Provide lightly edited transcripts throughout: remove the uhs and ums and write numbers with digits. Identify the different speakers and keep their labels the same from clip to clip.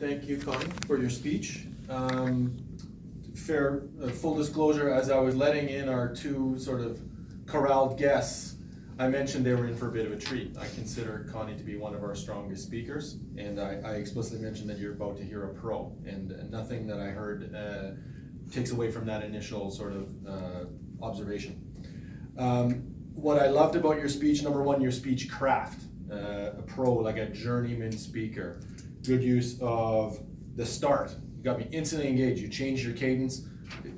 Speaker 1: Thank you, Connie, for your speech. Full disclosure, as I was letting in our two sort of corralled guests, I mentioned they were in for a bit of a treat. I consider Connie to be one of our strongest speakers, and I explicitly mentioned that you're about to hear a pro, and nothing that I heard takes away from that initial sort of observation. What I loved about your speech, number one, your speech craft, a pro, like a journeyman speaker. Good use of the start. You got me instantly engaged. You changed your cadence,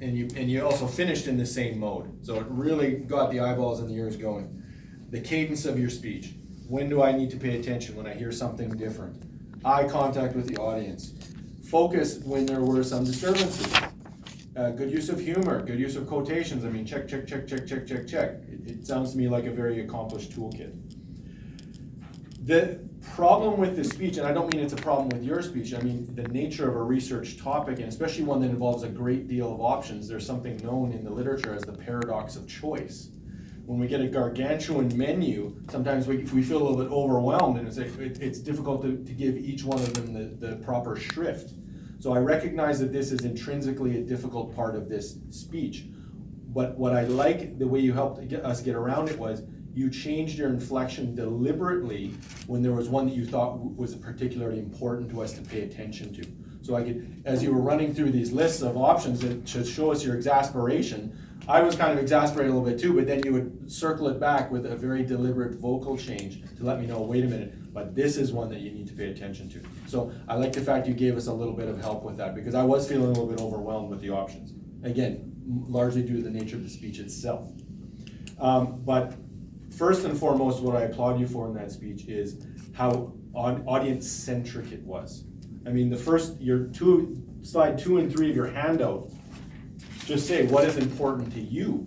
Speaker 1: and you also finished in the same mode. So it really got the eyeballs and the ears going. The cadence of your speech. When do I need to pay attention? When I hear something different. Eye contact with the audience. Focus when there were some disturbances. Good use of humor. Good use of quotations. I mean, check. It sounds to me like a very accomplished toolkit. The problem with the speech, and I don't mean it's a problem with your speech, I mean the nature of a research topic, and especially one that involves a great deal of options, there's something known in the literature as the paradox of choice. When we get a gargantuan menu, sometimes we feel a little bit overwhelmed, and it's difficult to give each one of them the proper shrift. So I recognize that this is intrinsically a difficult part of this speech. But what I like, the way you helped us get around it was, you changed your inflection deliberately when there was one that you thought was particularly important to us to pay attention to. So I could, as you were running through these lists of options that should show us your exasperation, I was kind of exasperated a little bit too, but then you would circle it back with a very deliberate vocal change to let me know, wait a minute, but this is one that you need to pay attention to. So I like the fact you gave us a little bit of help with that, because I was feeling a little bit overwhelmed with the options. Again, largely due to the nature of the speech itself. But first and foremost, what I applaud you for in that speech is how audience-centric it was. I mean, slide 2 and 3 of your handout just say what is important to you.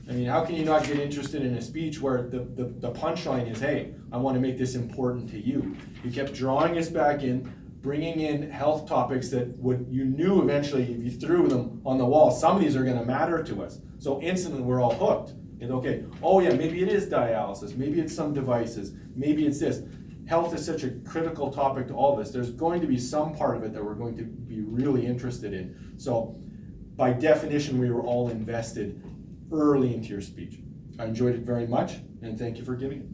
Speaker 1: I mean, how can you not get interested in a speech where the punchline is, hey, I want to make this important to you. You kept drawing us back in, bringing in health topics that you knew eventually if you threw them on the wall, some of these are going to matter to us. So instantly we're all hooked. Okay, oh yeah, maybe it is dialysis, maybe it's some devices, maybe it's this. Health is such a critical topic to all of us. There's going to be some part of it that we're going to be really interested in. So by definition, we were all invested early into your speech. I enjoyed it very much, and thank you for giving it.